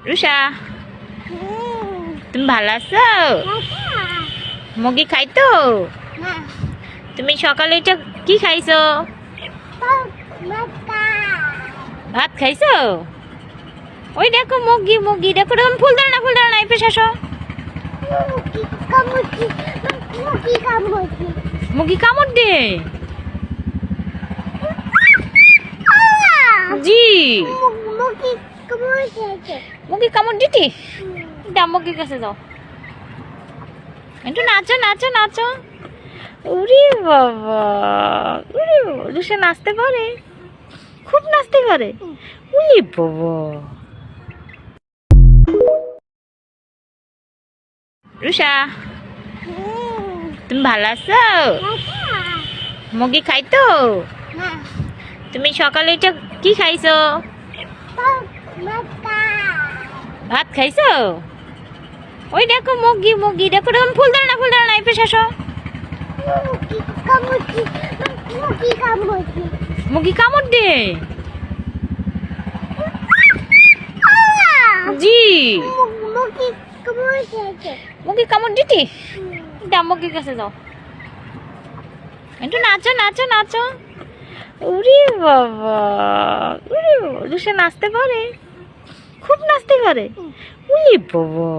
রুষা, তুমি ভালো আছো? মুরগি খাইতো? তুমি সকালে এটা কি খাইছো? ভাত খাইছো? ওই দেখো মুরগি, মুরগি দেখো, এরকম ফুল দাঁড়া না, ফুল দাঁড়া না, এই পেশে আসো। মুরগি কামড় দে। জি, মুরগি কামড় দিতি? দাও মুরগির কাছে যাও, একটু নাচো নাচো নাচো। ওরে বাবা, রুষা নাচতে পারে, খুব নাচতে পারে। ওরে বাবা, রুষা, তুমি ভালো আছো? মুরগি খাইতো? তুমি সকালে এটা কি খাইছো? ভাত খাইছো? ওই দেখো মুরগি, মুরগি দেখো, এরকম ফুল দাঁড়া না, ফুল দাঁড়া না, এই পেশে আসো। মুরগি কামড় দে। জি, মুরগি কামড় দিতি? দাও মুরগির কাছে যাও, একটু নাচো নাচো নাচো। ওরে বাবা, রুষা নাচতে পারে, খুব নাচতে পারে। ওরে বাবা।